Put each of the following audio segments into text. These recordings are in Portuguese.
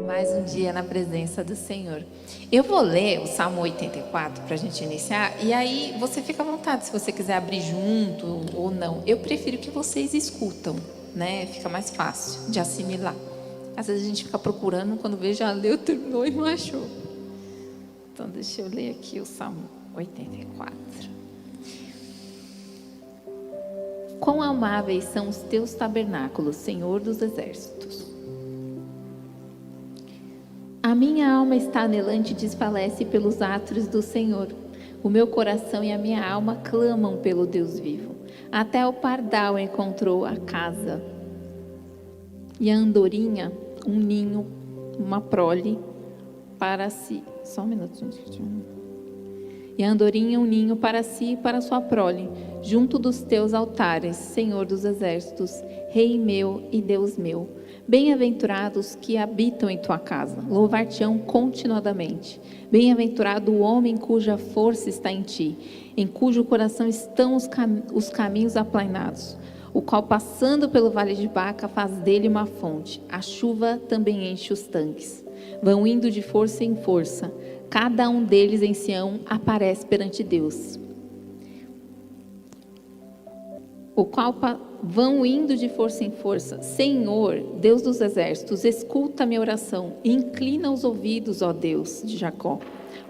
Mais um dia na presença do Senhor. Eu vou ler o Salmo 84 para a gente iniciar, e aí você fica à vontade se você quiser abrir junto ou não. Eu prefiro que vocês escutam, né? Fica mais fácil de assimilar. Às vezes a gente fica procurando, quando vê já leu, terminou e não achou. Então deixa eu ler aqui o Salmo 84. Quão amáveis são os teus tabernáculos, Senhor dos exércitos. A minha alma está anelante e desfalece pelos átrios do Senhor. O meu coração e a minha alma clamam pelo Deus vivo. Até o pardal encontrou a casa, e a andorinha um ninho, uma prole para si. Só um minuto, gente. E a andorinha um ninho para si e para sua prole, junto dos teus altares, Senhor dos exércitos, Rei meu e Deus meu. Bem-aventurados que habitam em tua casa, louvar-te-ão continuadamente. Bem-aventurado o homem cuja força está em ti, em cujo coração estão os caminhos aplainados, o qual, passando pelo vale de Baca, faz dele uma fonte. A chuva também enche os tanques. Vão indo de força em força, cada um deles em Sião aparece perante Deus. O qual vão indo de força em força. Senhor, Deus dos exércitos, escuta a minha oração, e inclina os ouvidos, ó Deus de Jacó.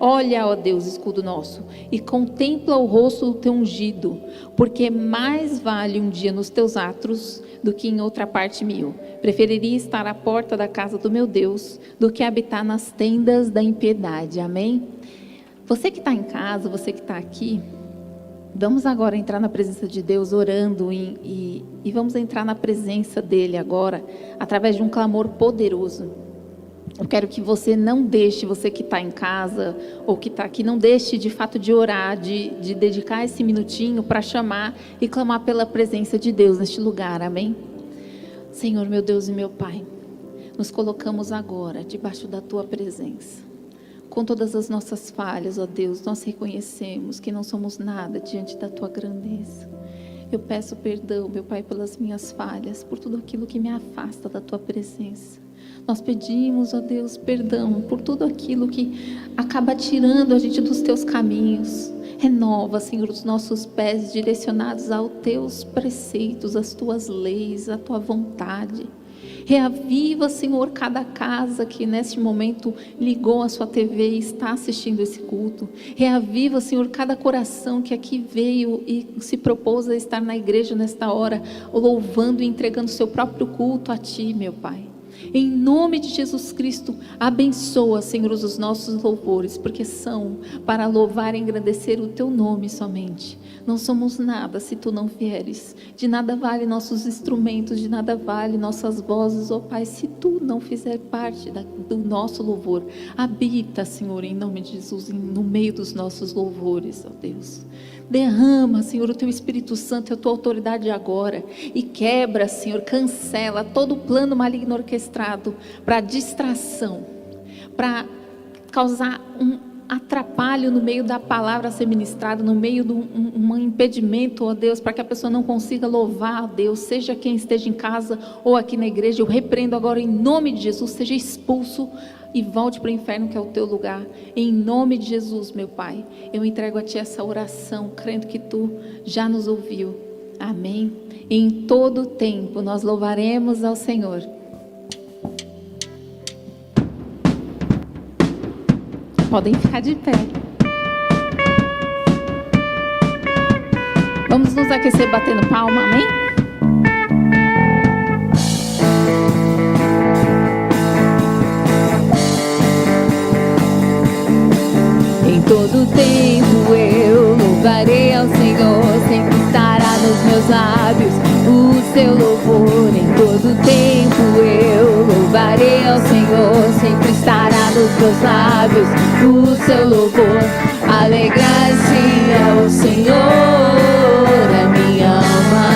Olha, ó Deus, escudo nosso, e contempla o rosto do teu ungido, porque mais vale um dia nos teus atos do que em outra parte 1000. Preferiria estar à porta da casa do meu Deus do que habitar nas tendas da impiedade. Amém? Você que está em casa, você que está aqui, vamos agora entrar na presença de Deus orando e vamos entrar na presença dEle agora, através de um clamor poderoso. Eu quero que você não deixe, você que está em casa ou que está aqui, não deixe de fato de orar, de dedicar esse minutinho para chamar e clamar pela presença de Deus neste lugar, amém? Senhor, meu Deus e meu Pai, nos colocamos agora debaixo da Tua presença. Com todas as nossas falhas, ó Deus, nós reconhecemos que não somos nada diante da Tua grandeza. Eu peço perdão, meu Pai, pelas minhas falhas, por tudo aquilo que me afasta da Tua presença. Nós pedimos, ó Deus, perdão por tudo aquilo que acaba tirando a gente dos teus caminhos. Renova, Senhor, os nossos pés direcionados aos teus preceitos, às tuas leis, à tua vontade. Reaviva, Senhor, cada casa que neste momento ligou a sua TV e está assistindo esse culto. Reaviva, Senhor, cada coração que aqui veio e se propôs a estar na igreja nesta hora, louvando e entregando seu próprio culto a Ti, meu Pai. Em nome de Jesus Cristo, abençoa, Senhor, os nossos louvores, porque são para louvar e engrandecer o Teu nome somente. Não somos nada se Tu não vieres. De nada vale nossos instrumentos, de nada vale nossas vozes, ó Pai, se Tu não fizer parte do nosso louvor. Habita, Senhor, em nome de Jesus, no meio dos nossos louvores, ó Deus. Derrama, Senhor, o Teu Espírito Santo e a Tua autoridade agora, e quebra, Senhor, cancela todo o plano maligno orquestrado para distração, para causar um atrapalho no meio da palavra a ser ministrada, no meio de um impedimento, ó Deus, para que a pessoa não consiga louvar a Deus, seja quem esteja em casa ou aqui na igreja. Eu repreendo agora em nome de Jesus, seja expulso e volte para o inferno, que é o teu lugar, em nome de Jesus, meu Pai. Eu entrego a Ti essa oração, crendo que Tu já nos ouviu, amém? Em todo o tempo nós louvaremos ao Senhor. Podem ficar de pé. Vamos nos aquecer batendo palma, amém? Em todo tempo eu louvarei ao Senhor, sempre estará nos meus lábios o seu louvor. Em todo tempo eu louvarei ao Senhor, sempre estará nos meus lábios o seu louvor. Alegrar-se ao Senhor a minha alma,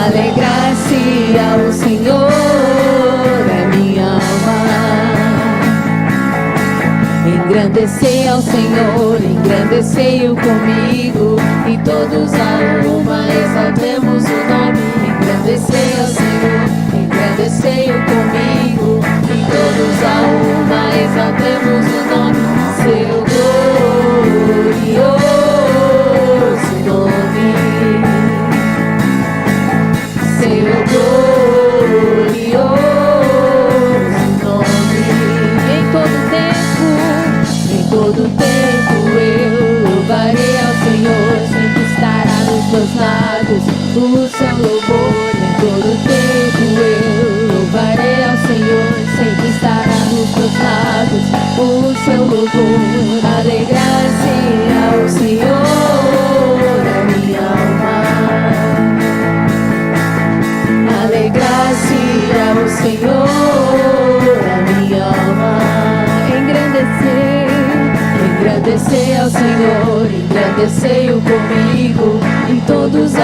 alegrar-se ao Senhor a minha alma. Engrandecei ao Senhor, engrandecei-o comigo, e todos a uma exaltemos o nome. Engrandecei ao Senhor, engrandecei-o comigo, e todos a uma exaltemos o nome. Seu glorioso nome, seu glorioso nome. Em todo tempo eu louvarei ao Senhor, sempre estará nos meus lábios o seu louvor. Em todo tempo eu louvarei ao Senhor, sempre estará nos meus lábios o seu louvor. Alegrar-se ao Senhor a minha alma, alegrar-se ao Senhor a minha alma. Engrandecer ao Senhor, engrandecei-o comigo, e todos a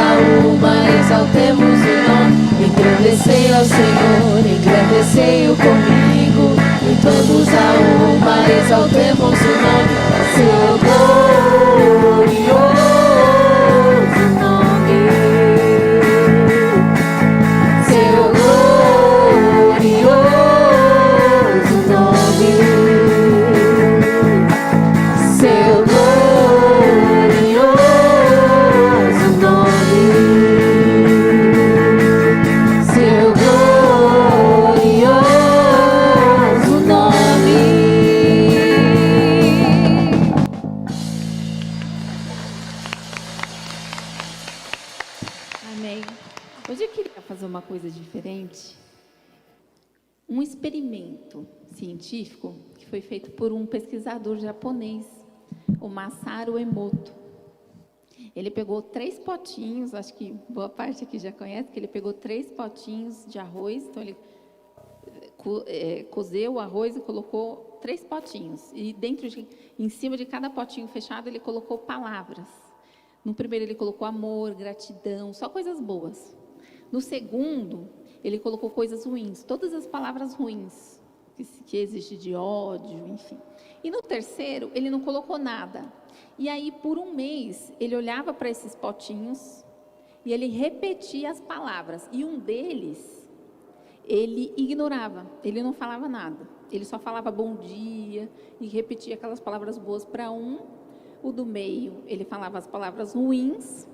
uma exaltemos o nome. Engrandecei ao Senhor, engrandecei-o comigo, e todos a uma exaltemos o nome. Seu glorioso nome, seu glorioso nome. Uma coisa diferente, um experimento científico que foi feito por um pesquisador japonês, o Masaru Emoto. Ele pegou 3 potinhos, acho que boa parte aqui já conhece, que ele pegou 3 potinhos de arroz, então ele cozeu o arroz e colocou 3 potinhos, e em cima de cada potinho fechado ele colocou palavras. No primeiro ele colocou amor, gratidão, só coisas boas. No segundo, ele colocou coisas ruins, todas as palavras ruins, que existe de ódio, enfim. E no terceiro, ele não colocou nada. E aí, por um mês, ele olhava para esses potinhos e ele repetia as palavras. E um deles, ele ignorava, ele não falava nada. Ele só falava bom dia e repetia aquelas palavras boas para um. O do meio, ele falava as palavras ruins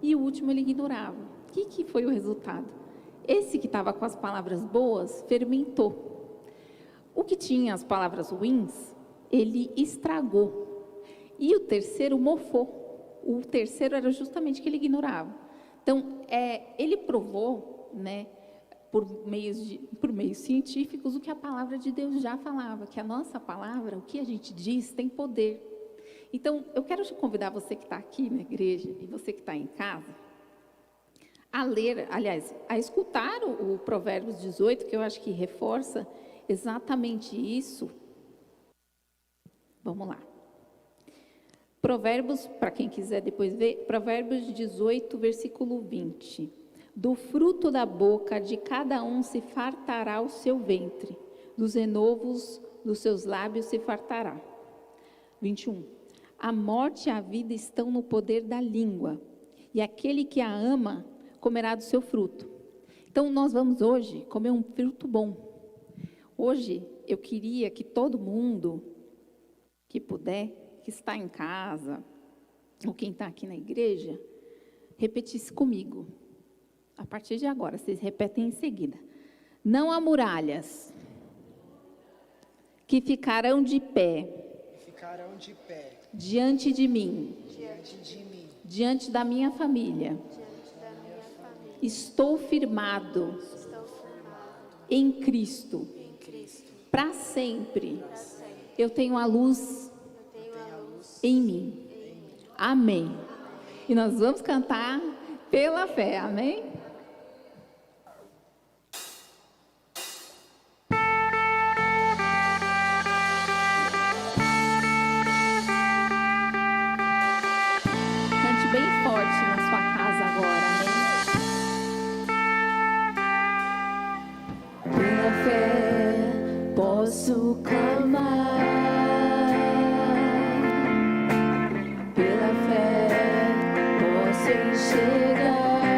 e o último ele ignorava. O que foi o resultado? Esse que estava com as palavras boas fermentou. O que tinha as palavras ruins, ele estragou. E o terceiro mofou. O terceiro era justamente que ele ignorava. Então, ele provou, né, por meios científicos, o que a palavra de Deus já falava, que a nossa palavra, o que a gente diz, tem poder. Então, eu quero te convidar, você que está aqui na igreja e você que está em casa, a ler, aliás, a escutar o Provérbios 18, que eu acho que reforça exatamente isso. Vamos lá. Provérbios, para quem quiser depois ver, Provérbios 18, versículo 20. Do fruto da boca de cada um se fartará o seu ventre, dos renovos dos seus lábios se fartará. 21. A morte e a vida estão no poder da língua, e aquele que a ama comerá do seu fruto. Então, nós vamos hoje comer um fruto bom. Hoje, eu queria que todo mundo que puder, que está em casa, ou quem está aqui na igreja, repetisse comigo. A partir de agora, vocês repetem em seguida. Não há muralhas que ficarão de pé, diante de mim, diante da minha família. Estou firmado em Cristo. Para sempre. Eu tenho a luz em mim. Amém. E nós vamos cantar pela fé. Amém? Cante bem forte na sua casa agora. Amém? Pela fé posso clamar. Enxergar,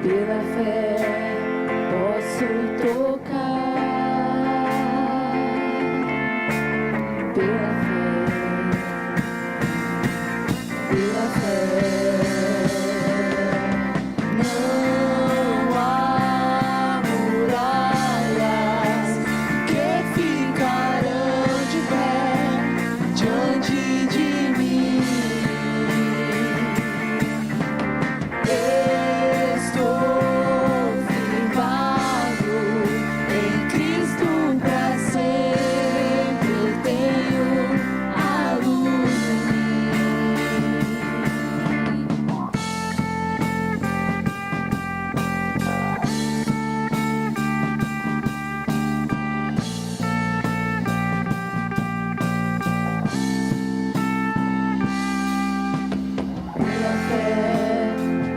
pela fé posso tocar, pela fé, não há muralhas que ficarão de pé diante de mim.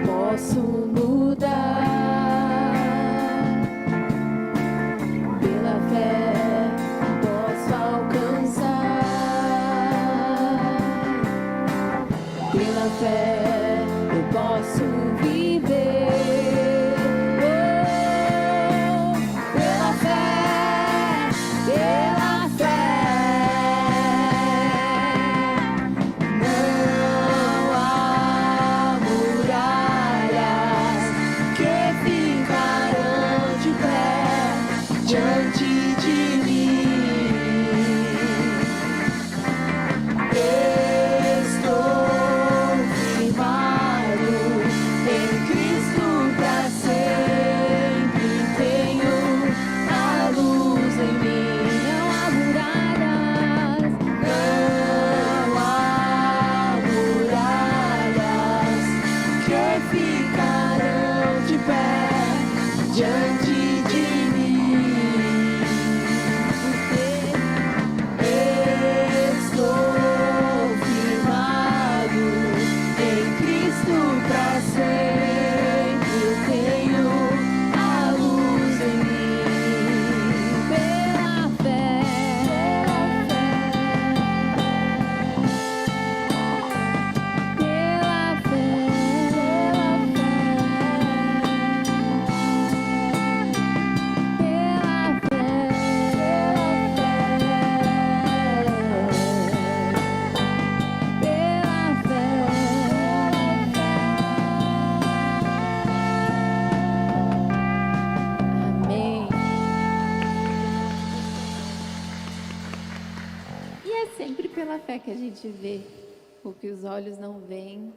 Posso mudar, pela fé posso alcançar, pela fé eu posso viver, pela fé, pela fé. Diante de mim, estou firmado em Cristo para sempre. Tenho a luz em mim. Não há muralhas, não há muralhas que ficarão de pé diante de mim. Para sempre eu tenho a luz em mim, pela fé, pela fé, pela fé. pela fé que a gente vê. O que os olhos não veem,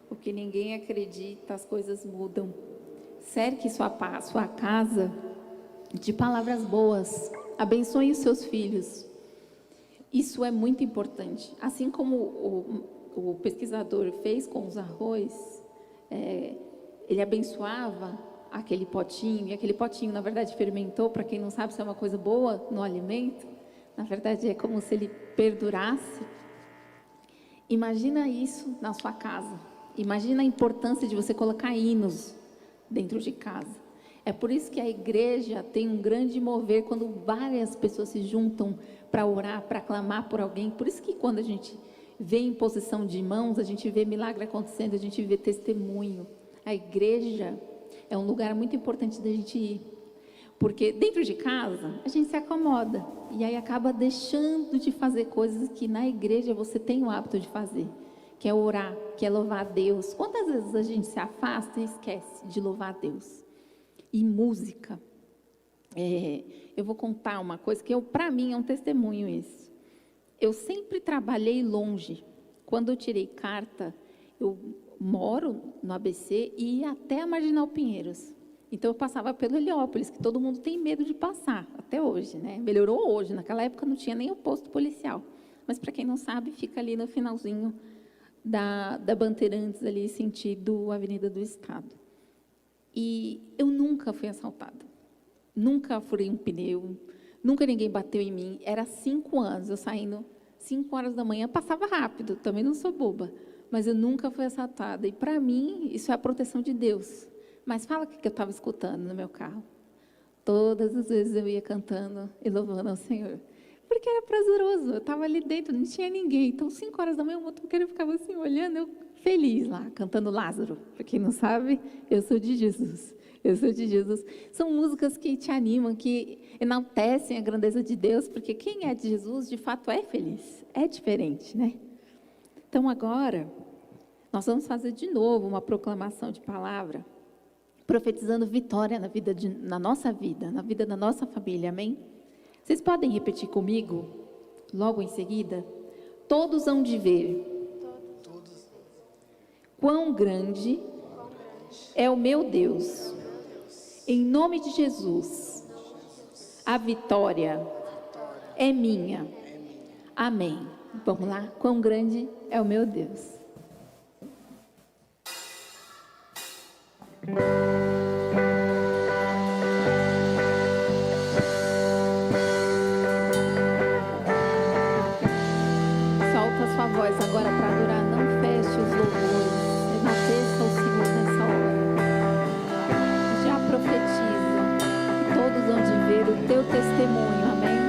o que ninguém acredita, as coisas mudam. Cerque sua casa de palavras boas. Abençoe os seus filhos. Isso é muito importante. Assim como o pesquisador fez com os arroz, ele abençoava aquele potinho, e aquele potinho, na verdade, fermentou. Para quem não sabe, se é uma coisa boa no alimento, na verdade, é como se ele perdurasse. Imagina isso na sua casa. Imagina a importância de você colocar hinos dentro de casa. É por isso que a igreja tem um grande mover quando várias pessoas se juntam para orar, para clamar por alguém. Por isso que quando a gente vê imposição de mãos, a gente vê milagre acontecendo, a gente vê testemunho. A igreja é um lugar muito importante da gente ir. Porque dentro de casa, a gente se acomoda. E aí acaba deixando de fazer coisas que na igreja você tem o hábito de fazer. Que é orar, que é louvar a Deus. Quantas vezes a gente se afasta e esquece de louvar a Deus? E música. Eu vou contar uma coisa que para mim é um testemunho isso. Eu sempre trabalhei longe. Quando eu tirei carta, eu moro no ABC e ia até a Marginal Pinheiros. Então eu passava pelo Heliópolis, que todo mundo tem medo de passar, até hoje, né? Melhorou hoje, naquela época não tinha nem o posto policial. Mas para quem não sabe, fica ali no finalzinho da Bandeirantes, ali sentido Avenida do Estado. E eu nunca fui assaltada. Nunca furei um pneu, nunca ninguém bateu em mim. Era 5 anos, eu saindo 5 horas da manhã, passava rápido, também não sou boba. Mas eu nunca fui assaltada. E para mim, isso é a proteção de Deus. Mas fala o que eu estava escutando no meu carro. Todas as vezes eu ia cantando e louvando ao Senhor. Porque era prazeroso, eu estava ali dentro, não tinha ninguém. Então, 5 horas da manhã, o motoqueiro ficava assim, olhando, eu feliz lá, cantando Lázaro. Para quem não sabe, eu sou de Jesus. Eu sou de Jesus. São músicas que te animam, que enaltecem a grandeza de Deus, porque quem é de Jesus, de fato, é feliz. É diferente, né? Então, agora, nós vamos fazer de novo uma proclamação de palavra, profetizando vitória na nossa vida, na vida da nossa família, amém? Vocês podem repetir comigo, logo em seguida? Todos hão de ver quão grande é o meu Deus. Em nome de Jesus, a vitória é minha. Amém. Vamos lá? Quão grande é o meu Deus. Solta a sua voz agora para adorar. Não feche os louvores. Enalteça o Senhor nessa hora. Já profetiza que todos hão de ver o teu testemunho. Amém?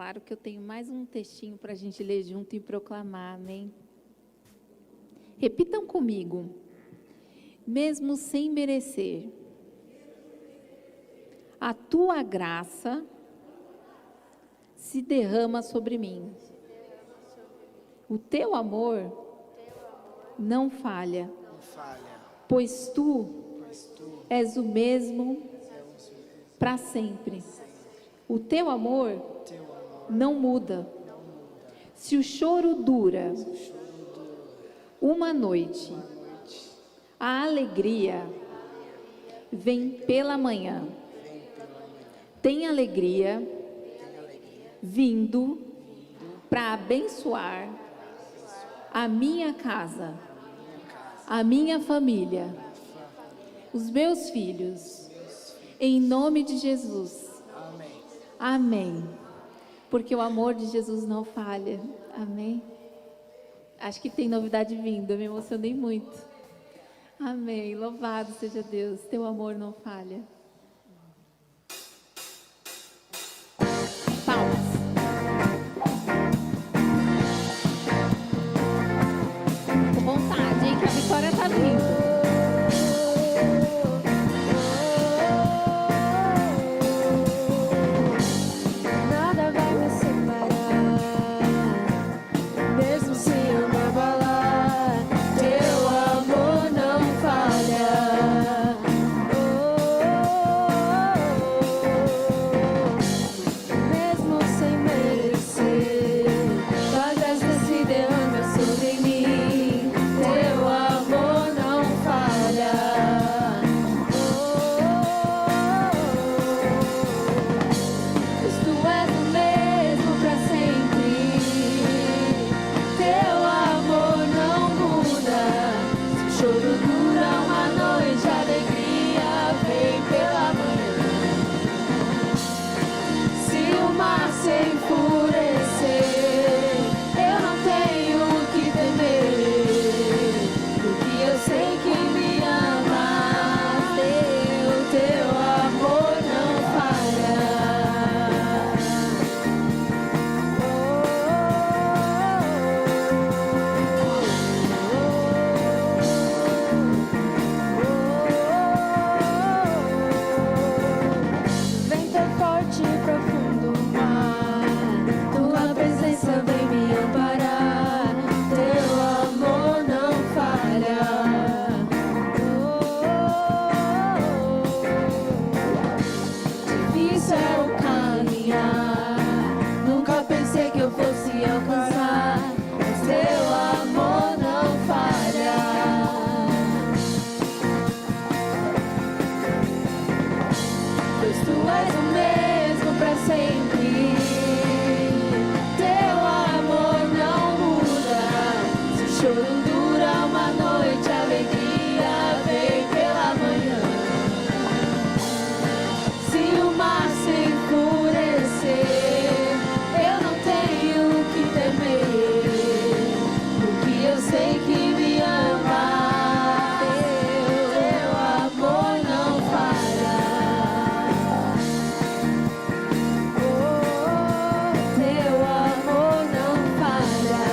claro que eu tenho mais um textinho para a gente ler junto e proclamar, amém? Repitam comigo. Mesmo sem merecer, a tua graça se derrama sobre mim. O teu amor não falha, pois tu és o mesmo para sempre. O teu amor não muda. Se o choro dura uma noite, a alegria vem pela manhã. Tem alegria vindo para abençoar a minha casa, a minha família, os meus filhos, em nome de Jesus. Amém. Porque o amor de Jesus não falha. Amém. Acho que tem novidade vindo, eu me emocionei muito. Amém. Louvado seja Deus, teu amor não falha. Palmas. Com vontade, hein, que a vitória está vindo. Nada vai me separar, mesmo se eu me abalar, teu amor não falha. Mesmo sem merecer, tua graça se derrama sobre mim, teu amor não falha. Pois tu és o mesmo para sempre, teu amor não muda. Se o choro dura uma noite, a alegria vem pela manhã. Se o mar se enfurecer, eu não tenho o que temer, porque eu sei que me amas, teu amor não falha. Vento é forte e profundo mar, tua presença vem me amparar, teu amor não falha. Difícil é o caminhar, nunca pensei que eu fosse alcançar, mas teu amor não falha. Pois tu és o mesmo para sempre, teu amor não muda. Se o choro dura uma noite, a alegria vem pela manhã. Se o mar se enfurecer, eu não tenho o que temer, porque eu sei que me amas, teu amor não falha. Teu amor não falha.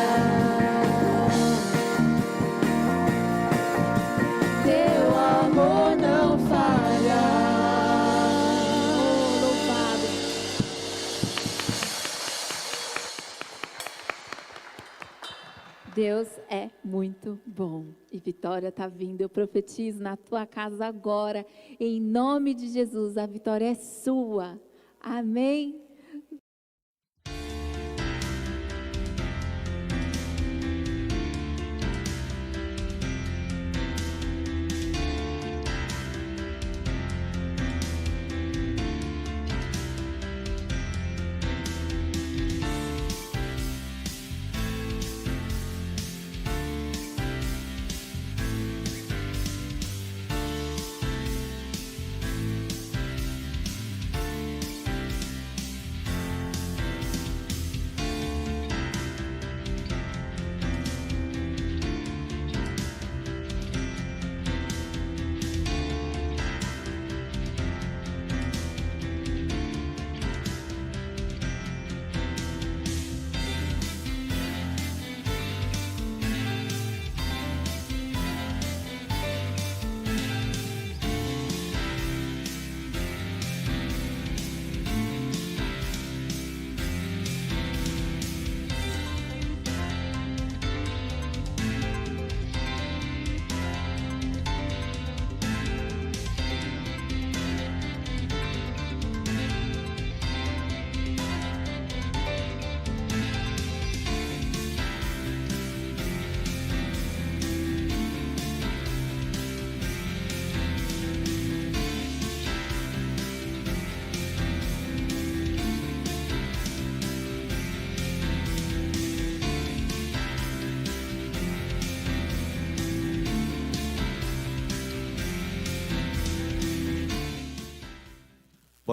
Teu amor não falha. Louvado. Deus é muito bom e vitória está vindo. Eu profetizo na tua casa agora, em nome de Jesus, a vitória é sua. Amém.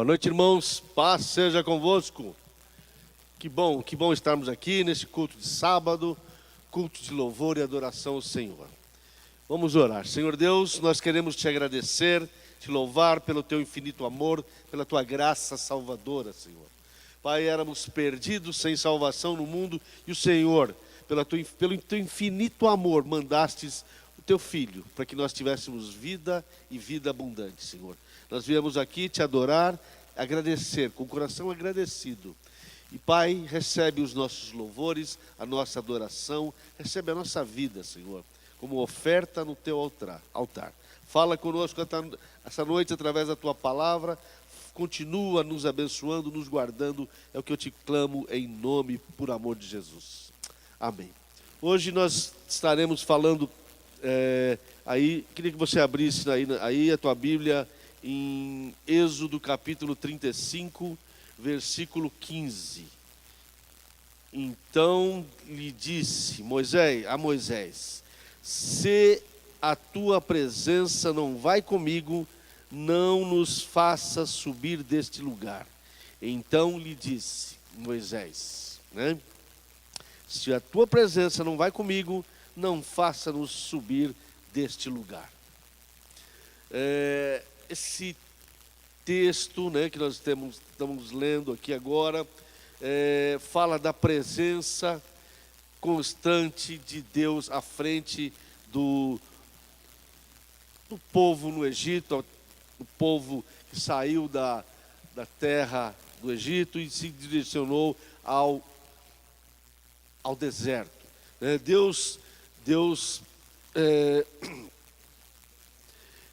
Boa noite, irmãos. Paz seja convosco. Que bom estarmos aqui nesse culto de sábado, culto de louvor e adoração ao Senhor. Vamos orar. Senhor Deus, nós queremos te agradecer, te louvar pelo teu infinito amor, pela tua graça salvadora, Senhor. Pai, éramos perdidos sem salvação no mundo e o Senhor, pelo teu infinito amor, mandastes o teu Filho para que nós tivéssemos vida e vida abundante, Senhor. Nós viemos aqui te adorar, agradecer, com o coração agradecido. E Pai, recebe os nossos louvores, a nossa adoração, recebe a nossa vida, Senhor, como oferta no teu altar. Fala conosco essa noite através da tua palavra, continua nos abençoando, nos guardando, é o que eu te clamo em nome, por amor de Jesus. Amém. Hoje nós estaremos falando, queria que você abrisse aí a tua Bíblia em Êxodo capítulo 35, versículo 15. Então lhe disse a Moisés, se a tua presença não vai comigo, não nos faça subir deste lugar. Então lhe disse Moisés, se a tua presença não vai comigo, não faça-nos subir deste lugar. Esse texto, que nós estamos lendo aqui agora, fala da presença constante de Deus à frente do povo no Egito, o povo que saiu da terra do Egito e se direcionou ao deserto. Deus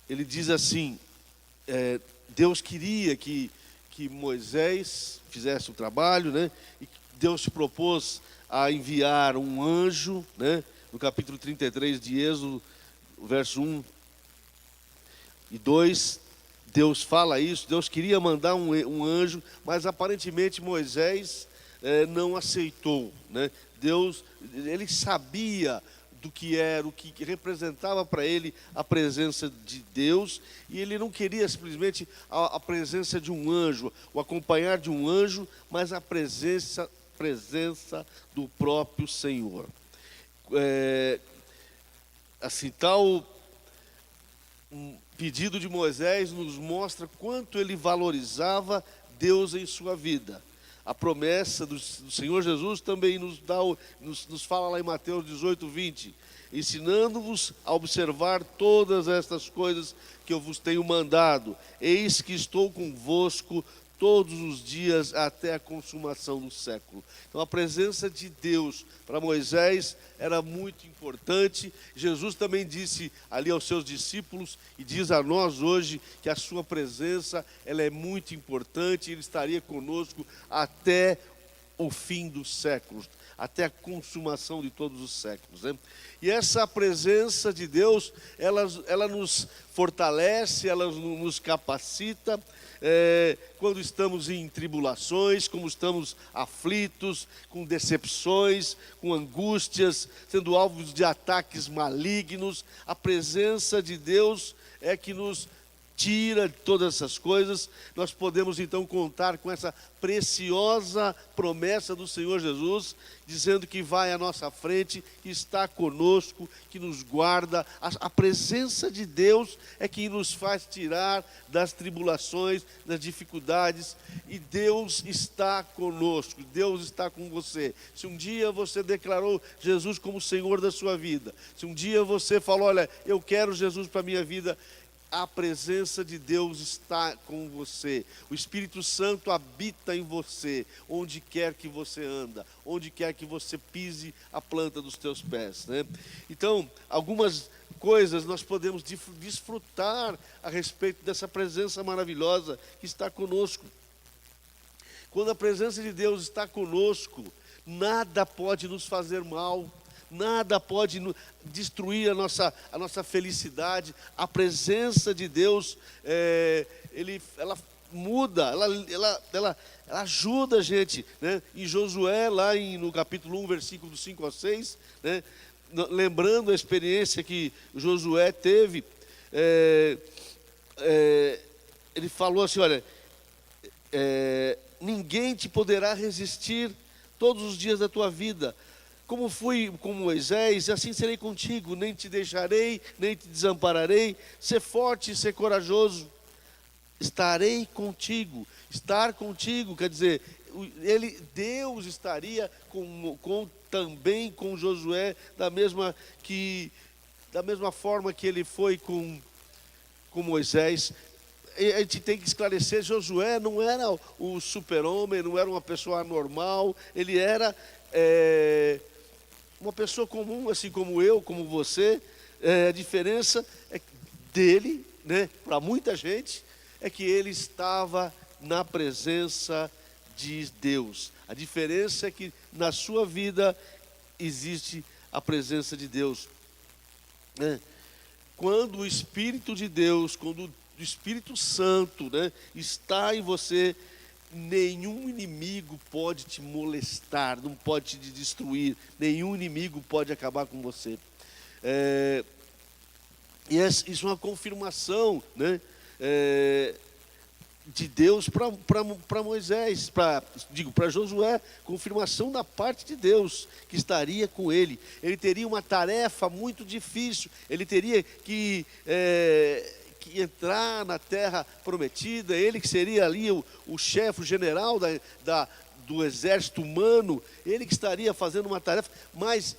ele diz assim, Deus queria que Moisés fizesse o trabalho, e Deus se propôs a enviar um anjo, no capítulo 33 de Êxodo, verso 1 e 2, Deus fala isso, Deus queria mandar um anjo, mas aparentemente Moisés não aceitou, Deus, ele sabia do que era, o que representava para ele a presença de Deus, e ele não queria simplesmente a presença de um anjo, o acompanhar de um anjo, mas a presença do próprio Senhor. Assim, tal pedido de Moisés nos mostra quanto ele valorizava Deus em sua vida. A promessa do Senhor Jesus também nos fala lá em Mateus 18, 20, ensinando-vos a observar todas estas coisas que eu vos tenho mandado. Eis que estou convosco todos os dias até a consumação do século. Então a presença de Deus para Moisés era muito importante. Jesus também disse ali aos seus discípulos e diz a nós hoje que a sua presença ela é muito importante, ele estaria conosco até o fim dos séculos, até a consumação de todos os séculos. E essa presença de Deus, ela nos fortalece, ela nos capacita, quando estamos em tribulações, como estamos aflitos, com decepções, com angústias, sendo alvos de ataques malignos, a presença de Deus é que nos tira de todas essas coisas. Nós podemos então contar com essa preciosa promessa do Senhor Jesus, dizendo que vai à nossa frente, que está conosco, que nos guarda. A presença de Deus é que nos faz tirar das tribulações, das dificuldades, e Deus está conosco, Deus está com você. Se um dia você declarou Jesus como Senhor da sua vida, se um dia você falou, olha, eu quero Jesus para a minha vida, a presença de Deus está com você. O Espírito Santo habita em você, onde quer que você anda, onde quer que você pise a planta dos teus pés. Então, algumas coisas nós podemos desfrutar a respeito dessa presença maravilhosa que está conosco. Quando a presença de Deus está conosco, nada pode nos fazer mal. Nada pode destruir a nossa felicidade. A presença de Deus, ela muda, ela ajuda a gente. Em Josué, lá no capítulo 1, versículo 5 a 6, lembrando a experiência que Josué teve, ele falou assim, olha, ninguém te poderá resistir todos os dias da tua vida. Como fui com Moisés, assim serei contigo, nem te deixarei, nem te desampararei. Ser forte e ser corajoso. Estarei contigo. Estar contigo quer dizer, Deus estaria também com Josué da mesma forma que ele foi com Moisés. A gente tem que esclarecer, Josué não era o super-homem, não era uma pessoa anormal, ele era uma pessoa comum, assim como eu, como você. A diferença dele, né, para muita gente, é que ele estava na presença de Deus. A diferença é que na sua vida existe a presença de Deus. Quando o Espírito de Deus, quando o Espírito Santo, né, está em você, nenhum inimigo pode te molestar, não pode te destruir, nenhum inimigo pode acabar com você. E isso é uma confirmação, né, de Deus para Moisés, para Josué, confirmação da parte de Deus, que estaria com ele. Ele teria uma tarefa muito difícil, ele teria que entrar na terra prometida, ele que seria ali o chefe, o general do exército humano, ele que estaria fazendo uma tarefa, mas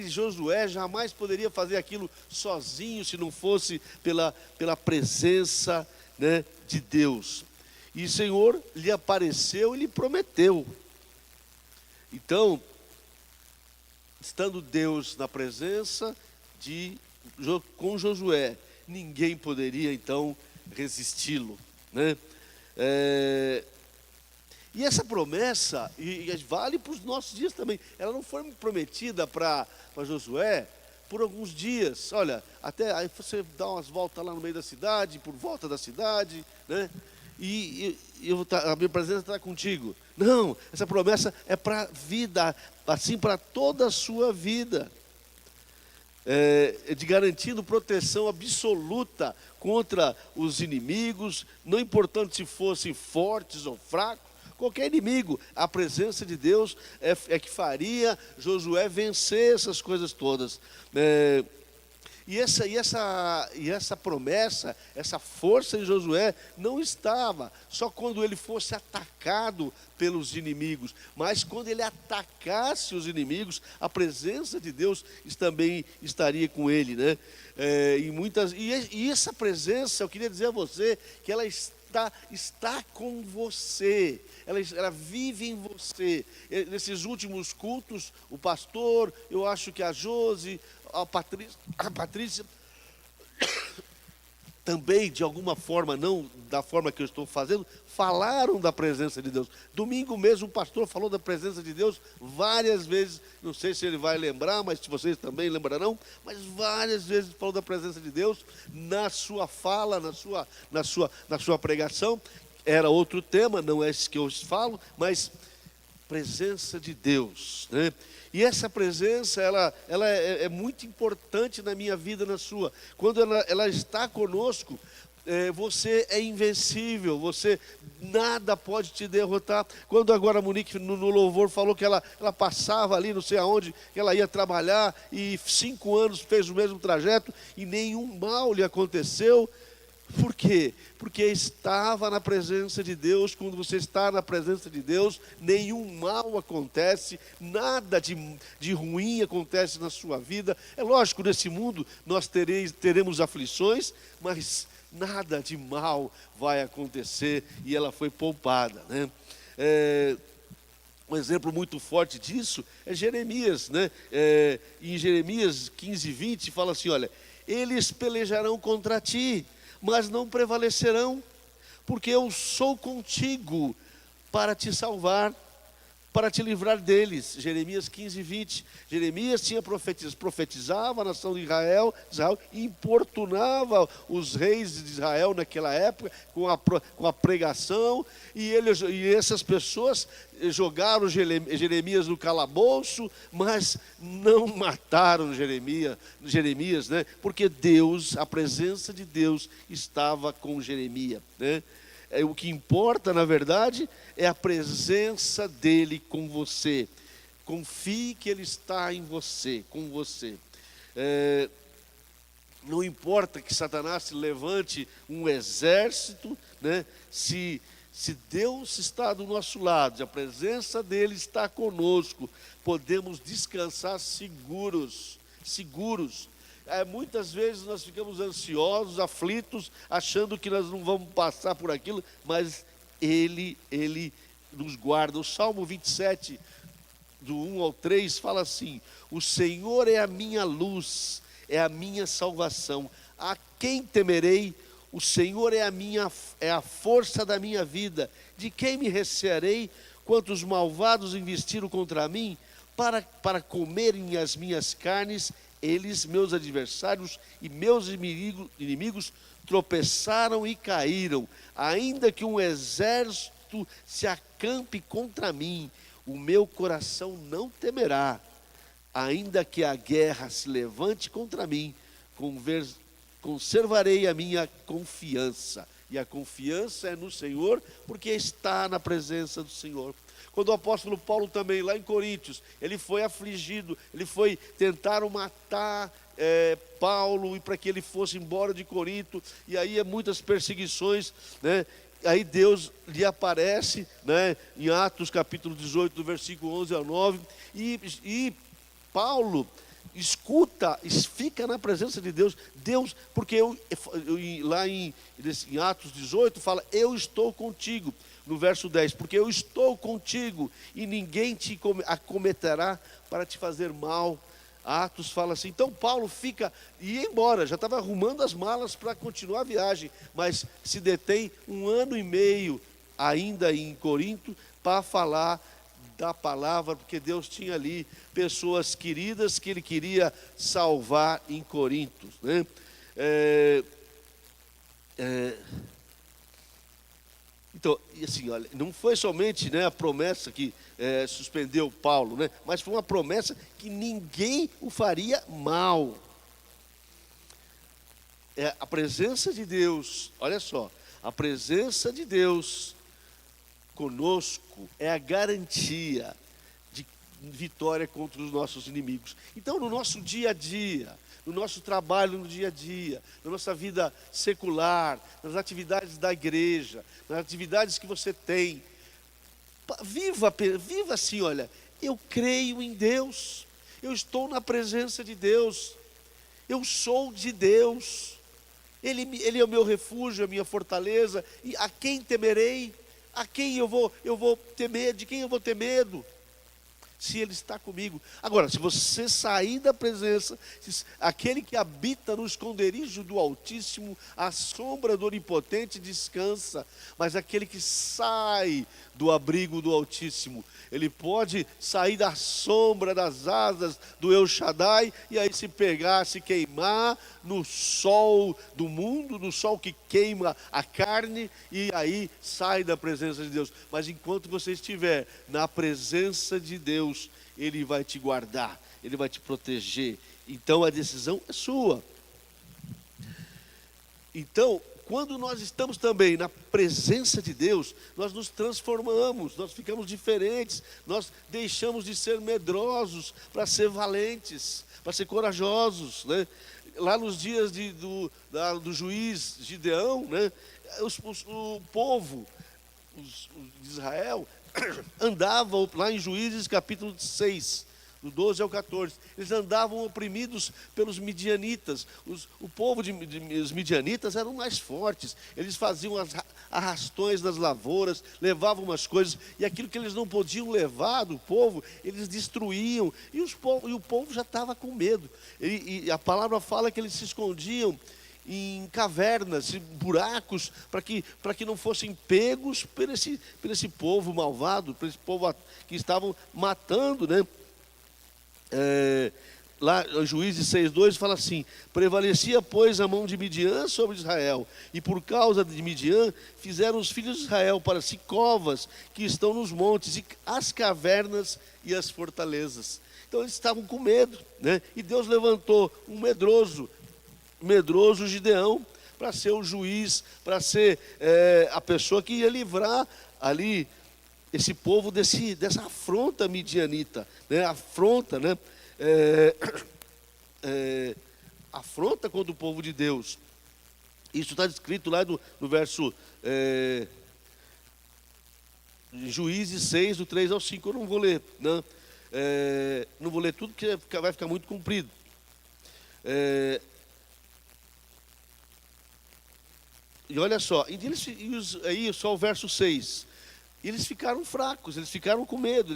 Josué, jamais poderia fazer aquilo sozinho, se não fosse pela presença, né, de Deus. E o Senhor lhe apareceu e lhe prometeu. Então, estando Deus na presença com Josué, ninguém poderia então resisti-lo, né? E essa promessa, e vale para os nossos dias também, ela não foi prometida para Josué por alguns dias. Olha, até aí você dá umas voltas lá no meio da cidade, por volta da cidade, né? E a minha presença está contigo. Não, essa promessa é para a vida, assim para toda a sua vida. De garantindo proteção absoluta contra os inimigos, não importando se fossem fortes ou fracos, qualquer inimigo, a presença de Deus é que faria Josué vencer essas coisas todas. E essa promessa, essa força em Josué não estava só quando ele fosse atacado pelos inimigos, mas quando ele atacasse os inimigos, a presença de Deus também estaria com ele, né? E essa presença, eu queria dizer a você que ela está com você, ela vive em você. Nesses últimos cultos, o pastor, eu acho que a Josi, a Patrícia também, de alguma forma, não da forma que eu estou fazendo, falaram da presença de Deus. Domingo mesmo o pastor falou da presença de Deus várias vezes, não sei se ele vai lembrar, mas se vocês também lembrarão, mas várias vezes falou da presença de Deus na sua fala, na sua pregação. Era outro tema, não é esse que eu falo, mas presença de Deus, né? E essa presença, ela é muito importante na minha vida, na sua. Quando ela está conosco, você é invencível, nada pode te derrotar. Quando agora a Monique no louvor falou que ela passava ali, não sei aonde, que ela ia trabalhar, e 5 anos fez o mesmo trajeto, e nenhum mal lhe aconteceu. Por quê? Porque estava na presença de Deus. Quando você está na presença de Deus, nenhum mal acontece, nada de ruim acontece na sua vida. É lógico, nesse mundo nós teremos aflições, mas nada de mal vai acontecer, e ela foi poupada, né? Um exemplo muito forte disso é Jeremias, né? Em Jeremias 15:20 fala assim, olha, eles pelejarão contra ti, mas não prevalecerão, porque eu sou contigo para te salvar, para te livrar deles. Jeremias 15:20. Jeremias profetizava a nação de Israel importunava os reis de Israel naquela época com a pregação, e essas pessoas jogaram Jeremias no calabouço, mas não mataram Jeremias, né? Porque Deus, a presença de Deus estava com Jeremias, né? O que importa, na verdade, é a presença dele com você. Confie que ele está em você, com você. Não importa que Satanás se levante um exército, né? Se Deus está do nosso lado, se a presença dele está conosco, podemos descansar seguros. Muitas vezes nós ficamos ansiosos, aflitos, achando que nós não vamos passar por aquilo, mas Ele nos guarda. O Salmo 27, do 1 ao 3, fala assim: o Senhor é a minha luz, é a minha salvação. A quem temerei? O Senhor é a força da minha vida. De quem me recearei? Quantos malvados investiram contra mim para comerem as minhas carnes? Eles, meus adversários e meus inimigos, tropeçaram e caíram. Ainda que um exército se acampe contra mim, o meu coração não temerá. Ainda que a guerra se levante contra mim, conservarei a minha confiança. E a confiança é no Senhor, porque está na presença do Senhor. Quando o apóstolo Paulo também, lá em Coríntios, ele foi afligido, tentaram matar Paulo, e para que ele fosse embora de Corinto, e aí muitas perseguições, né? Aí Deus lhe aparece, né, em Atos capítulo 18, do versículo 11 ao 9, e Paulo escuta, fica na presença de Deus, porque lá em Atos 18 fala: eu estou contigo, no verso 10, porque eu estou contigo e ninguém te acometerá para te fazer mal. Atos fala assim. Então Paulo ia embora, já estava arrumando as malas para continuar a viagem, mas se detém 1 ano e meio ainda em Corinto para falar da palavra, porque Deus tinha ali pessoas queridas que ele queria salvar em Corinto, né? Então, e assim, olha, não foi somente, né, a promessa que suspendeu Paulo, né, mas foi uma promessa que ninguém o faria mal. A presença de Deus, olha só, a presença de Deus conosco é a garantia de vitória contra os nossos inimigos. Então, no nosso dia a dia, no nosso trabalho no dia a dia, na nossa vida secular, nas atividades da igreja, nas atividades que você tem, viva assim, olha, eu creio em Deus, eu estou na presença de Deus, eu sou de Deus, Ele é o meu refúgio, a minha fortaleza, e a quem temerei? A quem eu vou temer? De quem eu vou ter medo? Se Ele está comigo. Agora, se você sair da presença, aquele que habita no esconderijo do Altíssimo, à sombra do Onipotente descansa. Mas aquele que sai do abrigo do Altíssimo, ele pode sair da sombra das asas do El Shaddai, e aí se queimar no sol do mundo, no sol que queima a carne, e aí sai da presença de Deus. Mas enquanto você estiver na presença de Deus, Ele vai te guardar, Ele vai te proteger. Então a decisão é sua. Então, quando nós estamos também na presença de Deus, nós nos transformamos, nós ficamos diferentes, nós deixamos de ser medrosos para ser valentes, para ser corajosos, né? Lá nos dias do juiz Gideão, né, o povo de Israel andavam, lá em Juízes capítulo 6, do 12 ao 14, eles andavam oprimidos pelos midianitas. O povo os midianitas eram mais fortes, eles faziam as arrastões nas lavouras, levavam umas coisas, e aquilo que eles não podiam levar do povo, eles destruíam, e o povo já estava com medo, e a palavra fala que eles se escondiam em cavernas, em buracos, para que não fossem pegos por esse povo malvado, por esse povo que estavam matando, né? Lá em Juízes 6:2 fala assim: prevalecia, pois, a mão de Midian sobre Israel, e por causa de Midian fizeram os filhos de Israel para si covas que estão nos montes, e as cavernas e as fortalezas. Então eles estavam com medo, né? E Deus levantou um medroso Gideão, para ser o juiz, para ser a pessoa que ia livrar ali esse povo dessa afronta midianita, né? Afronta, né? Afronta contra o povo de Deus. Isso está descrito lá no verso Juízes 6, do 3 ao 5. Eu não vou ler, né? Não vou ler tudo, porque vai ficar muito comprido. E olha só, aí só o verso 6. Eles ficaram fracos, eles ficaram com medo,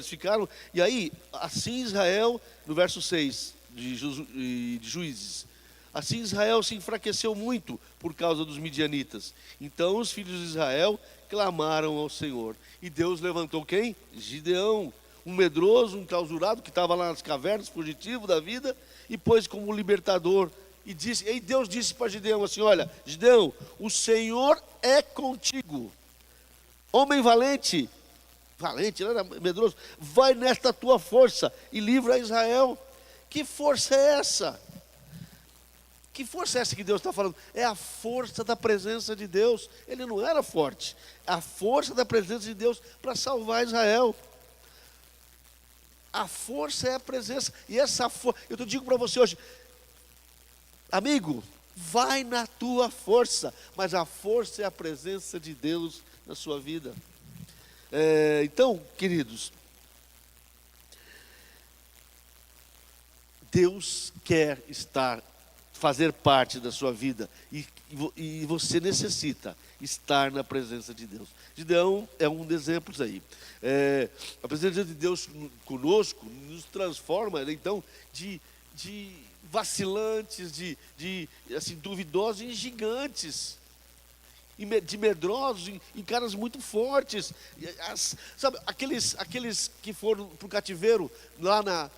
E aí, assim Israel, no verso 6 de Juízes, assim Israel se enfraqueceu muito por causa dos midianitas. Então os filhos de Israel clamaram ao Senhor. E Deus levantou quem? Gideão, um medroso, um clausurado, que estava lá nas cavernas, fugitivo da vida, e pôs como libertador. E Deus disse para Gideão assim: olha, Gideão, o Senhor é contigo. Homem valente, ele era medroso, vai nesta tua força e livra Israel. Que força é essa? Que força é essa que Deus está falando? É a força da presença de Deus. Ele não era forte. A força da presença de Deus para salvar Israel. A força é a presença. E essa força, eu te digo para você hoje, amigo, vai na tua força, mas a força é a presença de Deus na sua vida. Então, queridos, Deus quer fazer parte da sua vida, e você necessita estar na presença de Deus. Gideão é um dos exemplos aí. A presença de Deus conosco nos transforma, então, de vacilantes, assim, duvidosos em gigantes, de medrosos em caras muito fortes. Sabe, aqueles que foram para o cativeiro lá na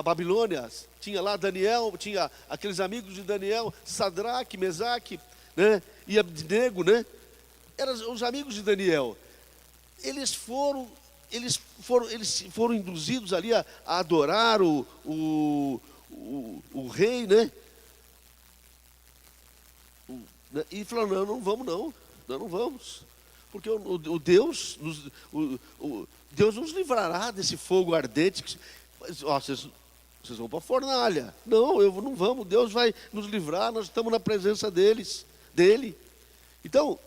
Babilônia, tinha lá Daniel, tinha aqueles amigos de Daniel, Sadraque, Mesaque, né, e Abdenego, né? Eram os amigos de Daniel. Eles foram induzidos ali a adorar o rei, né? E falaram: não vamos não, nós não vamos, porque Deus nos livrará desse fogo ardente. Mas, vocês vão para a fornalha. Não, não vamos, Deus vai nos livrar, nós estamos na presença dele. Então,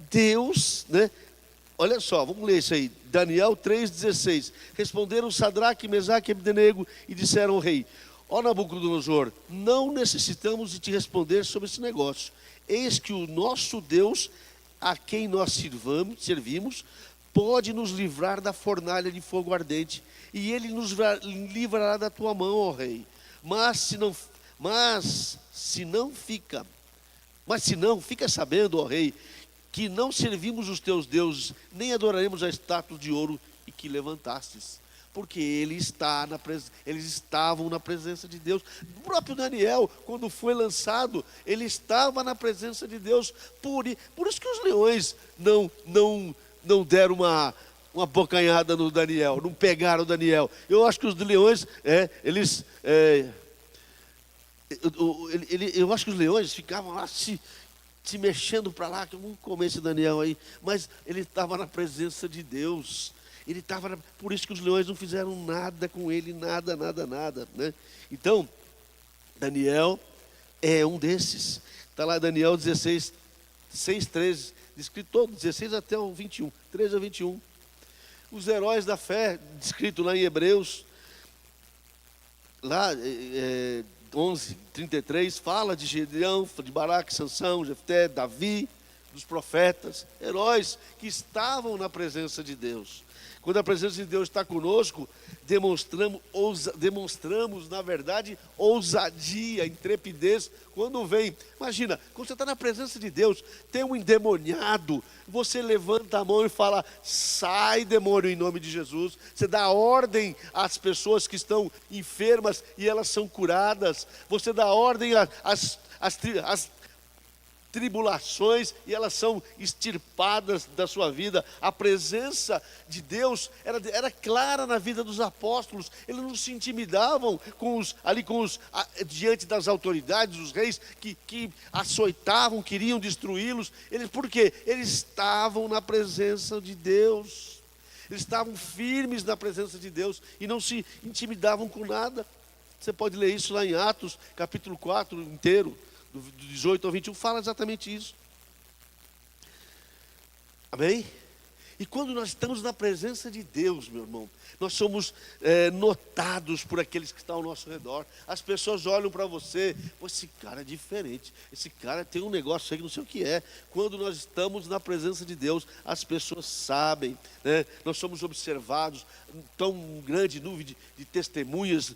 Deus, né? Olha só, vamos ler isso aí, Daniel 3,16. Responderam Sadraque, Mesaque e Abdenego e disseram ao rei: ó Nabucodonosor, não necessitamos de te responder sobre esse negócio. Eis que o nosso Deus, a quem nós servimos, pode nos livrar da fornalha de fogo ardente, e ele nos livrará da tua mão, ó rei. Mas se não, fica sabendo, ó rei, que não servimos os teus deuses, nem adoraremos a estátua de ouro e que levantastes. Porque eles estavam na presença de Deus. O próprio Daniel, quando foi lançado, ele estava na presença de Deus. Por isso que os leões não deram uma bocanhada no Daniel, não pegaram o Daniel. Eu acho que os leões, eu acho que os leões ficavam lá se mexendo para lá, que vamos comer esse Daniel aí. Mas ele estava na presença de Deus. Por isso que os leões não fizeram nada com ele, nada, né? Então, Daniel é um desses. Está lá Daniel 16, 6, 13, descrito todo, 16 até o 21, 13 a 21. Os heróis da fé, descrito lá em Hebreus, lá 11, 33, fala de Gideão, de Baraque, Sansão, Jefté, Davi, dos profetas, heróis que estavam na presença de Deus. Quando a presença de Deus está conosco, demonstramos, na verdade, ousadia, intrepidez, quando vem. Imagina, quando você está na presença de Deus, tem um endemoniado, você levanta a mão e fala: sai, demônio, em nome de Jesus. Você dá ordem às pessoas que estão enfermas e elas são curadas. Você dá ordem tribulações e elas são extirpadas da sua vida. A presença de Deus era clara na vida dos apóstolos. Eles não se intimidavam diante das autoridades, os reis que açoitavam, queriam destruí-los. Por quê? Eles estavam na presença de Deus. Eles estavam firmes na presença de Deus e não se intimidavam com nada. Você pode ler isso lá em Atos, capítulo 4 inteiro, do 18 ao 21, fala exatamente isso. Amém? E quando nós estamos na presença de Deus, meu irmão, nós somos notados por aqueles que estão ao nosso redor. As pessoas olham para você, pô, esse cara é diferente, esse cara tem um negócio aí que não sei o que é. Quando nós estamos na presença de Deus, as pessoas sabem, né? Nós somos observados, tão grande nuvem de testemunhas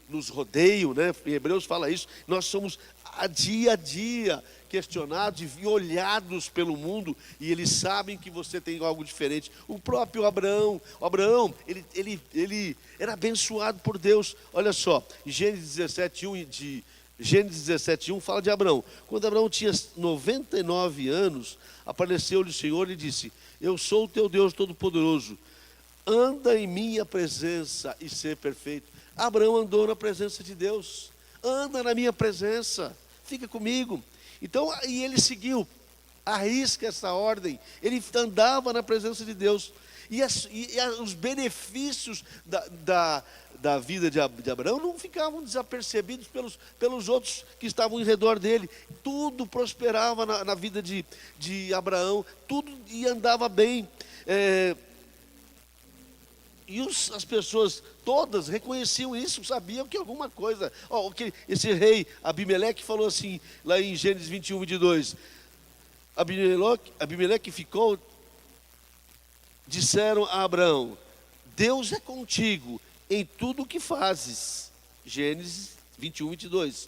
nos rodeiam, né? Em Hebreus fala isso. Nós somos a dia questionados e olhados pelo mundo, e eles sabem que você tem algo diferente. O próprio Abraão, ele era abençoado por Deus. Olha só, em Gênesis 17:1 fala de Abraão. Quando Abraão tinha 99 anos, apareceu-lhe o Senhor e disse: eu sou o teu Deus Todo-Poderoso, anda em minha presença e ser perfeito. Abraão andou na presença de Deus. Anda na minha presença, fica comigo. Então, e ele seguiu, arrisca essa ordem. Ele andava na presença de Deus. E os benefícios da vida de Abraão não ficavam desapercebidos pelos outros que estavam em redor dele. Tudo prosperava na vida de Abraão, tudo e andava bem. E as pessoas todas reconheciam isso, sabiam que alguma coisa. Esse rei Abimeleque falou assim, lá em Gênesis 21:22. Abimeleque ficou, disseram a Abraão: Deus é contigo em tudo o que fazes. Gênesis 21:22.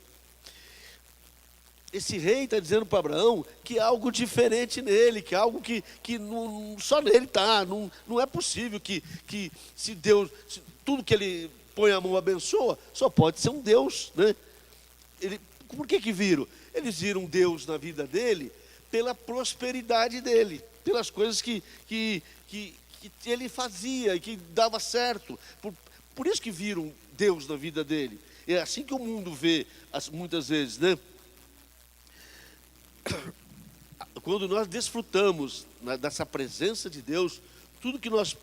Esse rei está dizendo para Abraão que há algo diferente nele, que há algo que não, só nele está. Não é possível que se Deus, tudo que ele põe a mão abençoa, só pode ser um Deus, né? Por que viram? Eles viram Deus na vida dele pela prosperidade dele, pelas coisas que ele fazia e que dava certo. Por isso que viram Deus na vida dele. É assim que o mundo vê muitas vezes, né? Quando nós desfrutamos dessa presença de Deus, tudo que nós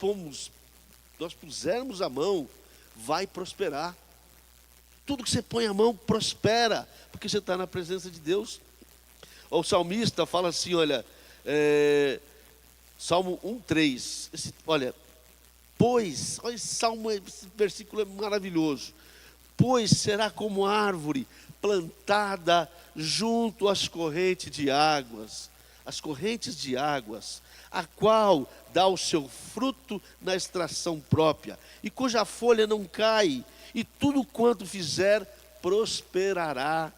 pusermos a mão, vai prosperar. Tudo que você põe a mão, prospera, porque você está na presença de Deus. O salmista fala assim, olha, Salmo 1:3, olha, esse versículo é maravilhoso. Pois será como árvore plantada junto às correntes de águas, a qual dá o seu fruto na estação própria, e cuja folha não cai, e tudo quanto fizer prosperará.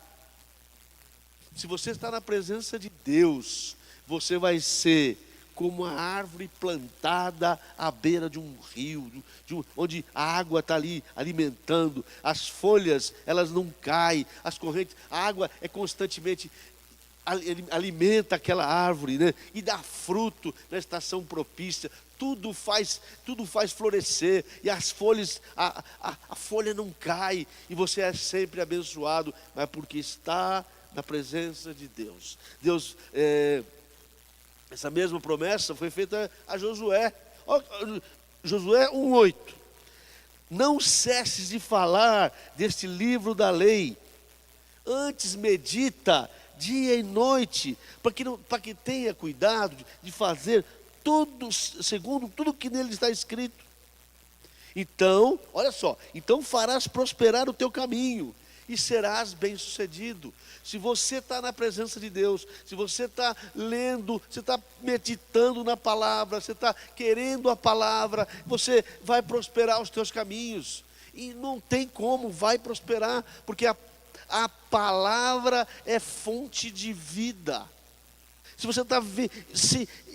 Se você está na presença de Deus, você vai ser como uma árvore plantada à beira de um rio, onde a água está ali alimentando, as folhas elas não caem, as correntes, a água é constantemente alimenta aquela árvore, né? E dá fruto na estação propícia. Tudo faz florescer, e as folhas, a folha não cai, e você é sempre abençoado, mas porque está na presença de Deus. Essa mesma promessa foi feita a Josué. Josué 1:8. Não cesses de falar deste livro da lei, antes medita dia e noite, para que tenha cuidado de fazer tudo segundo tudo que nele está escrito. Então, olha só, então farás prosperar o teu caminho e serás bem-sucedido. Se você está na presença de Deus, se você está lendo, você está meditando na palavra, você está querendo a palavra, você vai prosperar os teus caminhos. E não tem como, vai prosperar, porque a palavra é fonte de vida. Se você está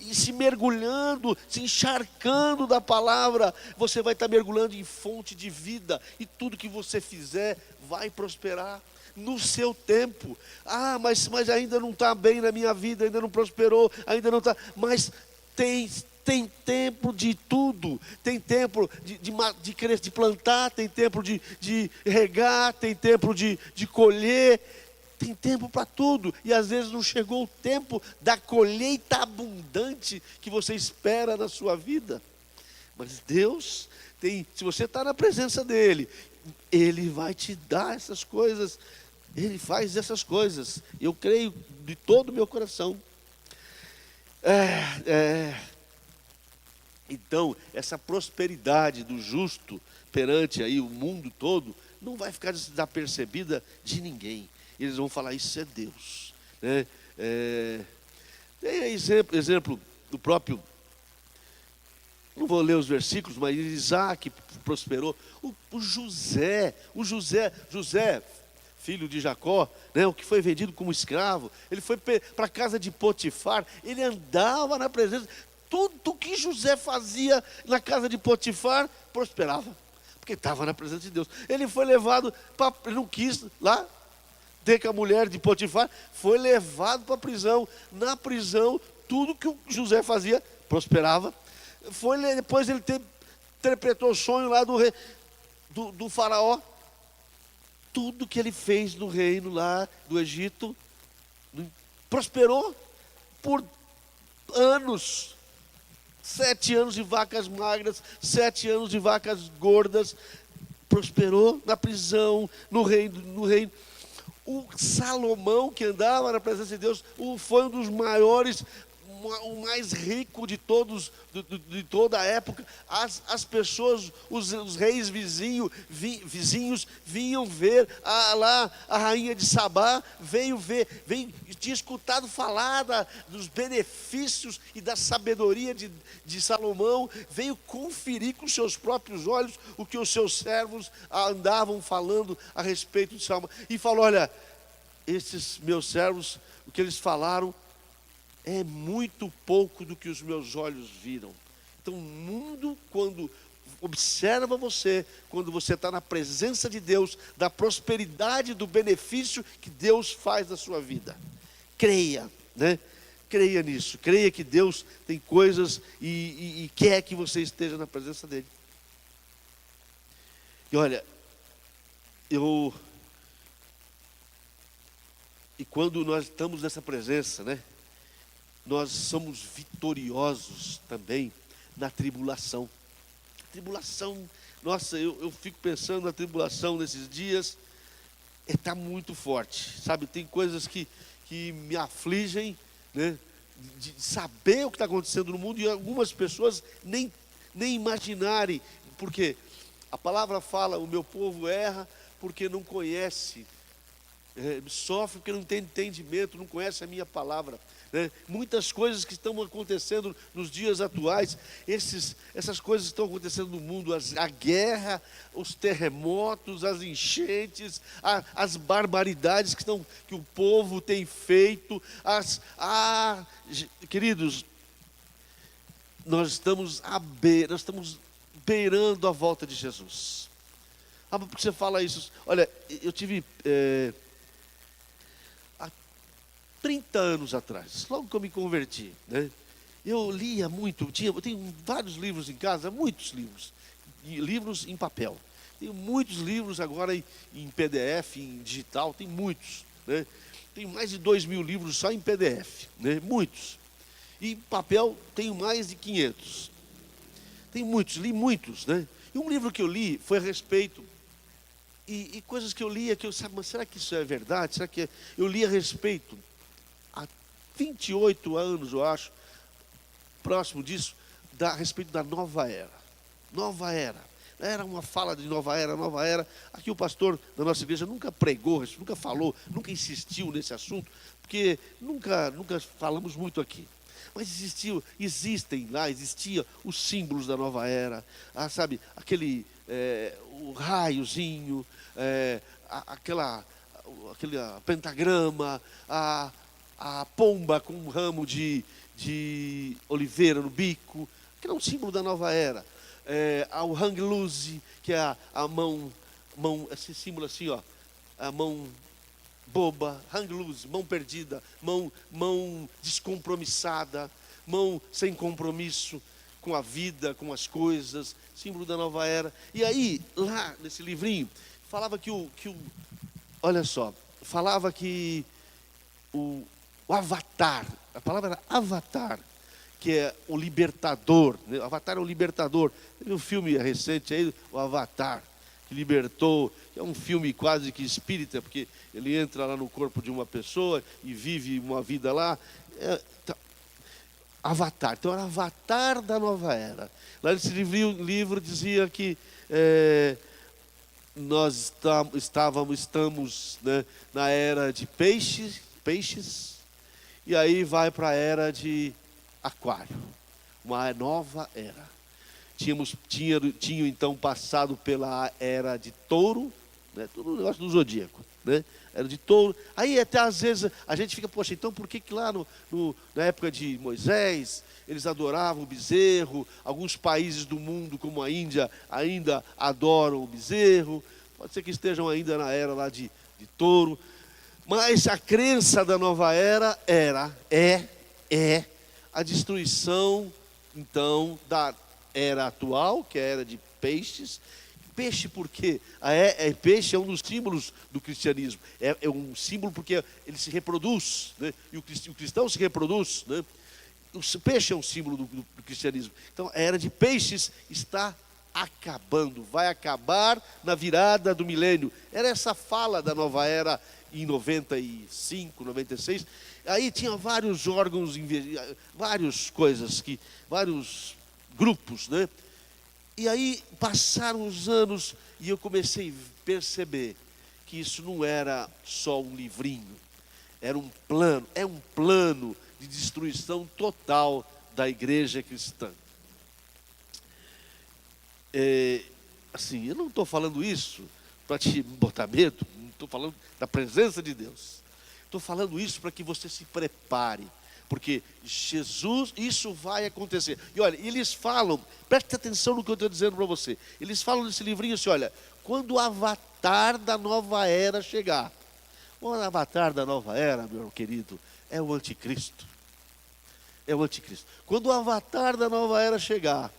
se mergulhando, se encharcando da palavra, você vai estar mergulhando em fonte de vida, e tudo que você fizer vai prosperar. no seu tempo. Ah, mas ainda não está bem na minha vida, ainda não prosperou, ainda não está. Mas tem tempo de tudo, tem tempo de plantar, tem tempo de regar, tem tempo de colher, tem tempo para tudo. E às vezes não chegou o tempo da colheita abundante que você espera na sua vida. Mas Deus tem, se você está na presença dEle, Ele vai te dar essas coisas, Ele faz essas coisas. Eu creio de todo o meu coração. Então, essa prosperidade do justo perante aí o mundo todo, não vai ficar desapercebida de ninguém. Eles vão falar, isso é Deus, né? Tem exemplo do próprio, não vou ler os versículos, mas Isaac prosperou. O José, filho de Jacó, né, o que foi vendido como escravo, ele foi para a casa de Potifar, ele andava na presença. Tudo que José fazia na casa de Potifar prosperava, porque estava na presença de Deus. Ele foi levado ele não quis lá ter com a mulher de Potifar, foi levado para a prisão. Na prisão, tudo que o José fazia prosperava. Depois ele interpretou o sonho lá do rei, do faraó. Tudo que ele fez no reino lá do Egito prosperou por anos. 7 anos de vacas magras, 7 anos de vacas gordas. Prosperou na prisão, no reino. O Salomão, que andava na presença de Deus, foi um dos maiores, o mais rico de todos, de toda a época. As pessoas, os reis vizinhos vinham ver lá a rainha de Sabá, tinha escutado falar dos benefícios e da sabedoria de Salomão, veio conferir com seus próprios olhos o que os seus servos andavam falando a respeito de Salomão, e falou, olha, esses meus servos, o que eles falaram é muito pouco do que os meus olhos viram. Então o mundo, quando observa você, quando você está na presença de Deus, da prosperidade, do benefício que Deus faz na sua vida, creia, né? Creia nisso, creia que Deus tem coisas e quer que você esteja na presença dEle. E olha, e quando nós estamos nessa presença, né? Nós somos vitoriosos também na tribulação. Tribulação, nossa, eu fico pensando na tribulação nesses dias, está muito forte, sabe? Tem coisas que me afligem, né? De saber o que está acontecendo no mundo, e algumas pessoas nem imaginarem, porque a palavra fala, o meu povo erra porque não conhece, sofre porque não tem entendimento, não conhece a minha palavra. Muitas coisas que estão acontecendo nos dias atuais, essas coisas estão acontecendo no mundo, a guerra, os terremotos, as enchentes, as barbaridades que o povo tem feito, queridos, nós estamos beirando a volta de Jesus. Por que você fala isso? Olha, eu tive 30 anos atrás, logo que eu me converti, né? Eu lia muito, eu tenho vários livros em casa, muitos livros, e livros em papel. Tenho muitos livros agora em PDF, em digital, tem muitos, né? Tenho mais de 2.000 livros só em PDF, né? Muitos. E em papel tenho mais de 500. Tenho muitos, li muitos, né? E um livro que eu li foi a respeito, e coisas que eu lia, que eu sabia, mas será que isso é verdade? Será que eu li a respeito, há 28 anos, eu acho, próximo disso, a respeito da nova era. Nova era. Era uma fala de nova era, nova era. Aqui o pastor da nossa igreja nunca pregou, nunca falou, nunca insistiu nesse assunto, porque nunca falamos muito aqui. Mas existiam os símbolos da nova era, sabe, aquele o raiozinho, aquele pentagrama, a pomba com um ramo de oliveira no bico, que é um símbolo da nova era. O hang loose, que é a mão, esse símbolo assim, ó, a mão boba, hang loose, mão perdida, mão descompromissada, mão sem compromisso com a vida, com as coisas, símbolo da nova era. E aí, lá nesse livrinho, falava que olha só, falava que o avatar, a palavra era avatar, que é o libertador, né? O Avatar é o libertador. Teve um filme recente aí, o Avatar, que libertou, que é um filme quase que espírita, porque ele entra lá no corpo de uma pessoa e vive uma vida lá. Avatar, então era Avatar da nova era. Lá nesse livro dizia que nós estamos, né, na era de peixes, e aí vai para a era de aquário, uma nova era. Tinham então passado pela era de touro, né, todo o negócio do zodíaco, né? Era de touro. Aí até às vezes a gente fica, poxa, então por que lá na época de Moisés eles adoravam o bezerro? Alguns países do mundo, como a Índia, ainda adoram o bezerro. Pode ser que estejam ainda na era lá de touro. Mas a crença da nova era é a destruição, então, da era atual, que é a era de peixes. Peixe porque peixe é um dos símbolos do cristianismo. É um símbolo porque ele se reproduz, né? E o cristão se reproduz, né? O peixe é um símbolo do cristianismo. Então, a era de peixes está acabando, vai acabar na virada do milênio. Era essa fala da nova era em 95, 96. Aí tinha vários órgãos, várias coisas, vários grupos, né? E aí passaram os anos e eu comecei a perceber que isso não era só um livrinho, era um plano de destruição total da igreja cristã. Assim, eu não estou falando isso para te botar medo, não estou falando da presença de Deus. Estou falando isso para que você se prepare, porque Jesus, isso vai acontecer. E olha, eles falam, preste atenção no que eu estou dizendo para você. Eles falam nesse livrinho assim, olha, quando o avatar da nova era chegar. O avatar da nova era, meu querido, é o anticristo. É o anticristo. Quando o avatar da nova era chegar,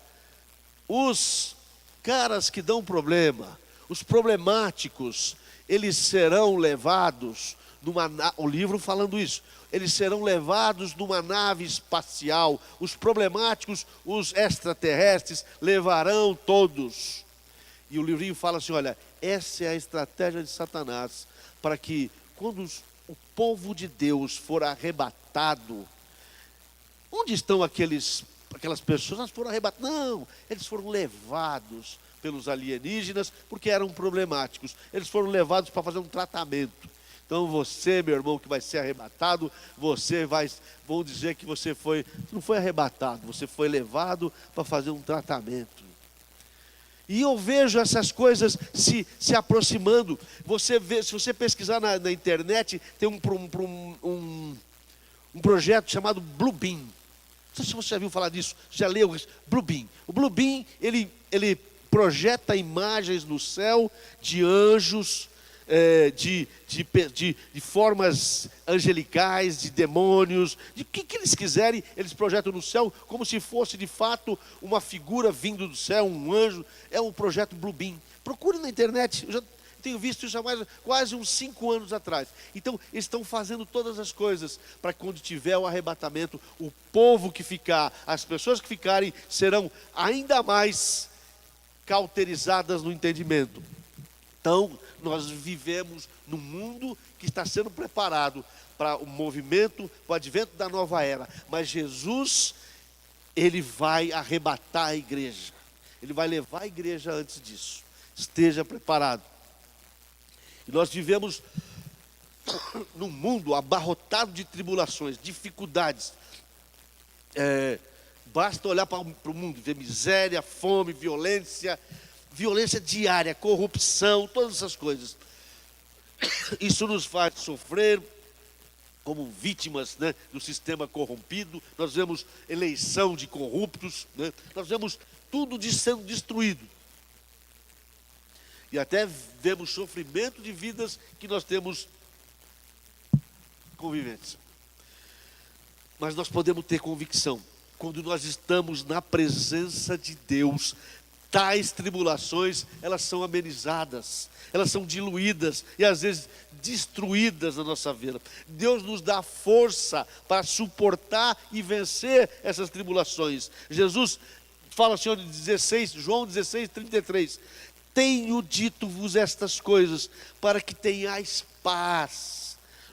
os caras que dão problema, os problemáticos, eles serão levados o livro falando isso, eles serão levados numa nave espacial, os problemáticos, os extraterrestres, levarão todos. E o livrinho fala assim, olha, essa é a estratégia de Satanás, para que quando o povo de Deus for arrebatado, onde estão aquelas pessoas? Elas foram arrebatadas. Não, eles foram levados pelos alienígenas, porque eram problemáticos. Eles foram levados para fazer um tratamento. Então você, meu irmão, que vai ser arrebatado, vão dizer que você não foi arrebatado, você foi levado para fazer um tratamento. E eu vejo essas coisas se aproximando. Se você pesquisar na internet, tem um projeto chamado Bluebeam. Não sei se você já viu falar disso, já leu isso. Bluebeam. O Bluebeam, ele projeta imagens no céu de anjos, de formas angelicais, de demônios, de que eles quiserem, eles projetam no céu, como se fosse de fato uma figura vindo do céu, um anjo. É um projeto Bluebeam. Procure na internet, eu já tenho visto isso há quase uns 5 anos atrás. Então, eles estão fazendo todas as coisas para que quando tiver o arrebatamento, o povo que ficar, as pessoas que ficarem, serão ainda mais cauterizadas no entendimento. Então, nós vivemos num mundo que está sendo preparado para o movimento, para o advento da nova era. Mas Jesus, ele vai arrebatar a igreja. Ele vai levar a igreja antes disso. Esteja preparado. E nós vivemos num mundo abarrotado de tribulações, dificuldades. Basta olhar para o mundo, ver miséria, fome, violência diária, corrupção, todas essas coisas. Isso nos faz sofrer como vítimas, né, do sistema corrompido. Nós vemos eleição de corruptos, né? Nós vemos tudo sendo destruído. E até vemos sofrimento de vidas que nós temos convivência. Mas nós podemos ter convicção, quando nós estamos na presença de Deus, tais tribulações, elas são amenizadas, elas são diluídas e às vezes destruídas na nossa vida. Deus nos dá força para suportar e vencer essas tribulações. Jesus fala assim, João 16, 33, tenho dito-vos estas coisas para que tenhais paz.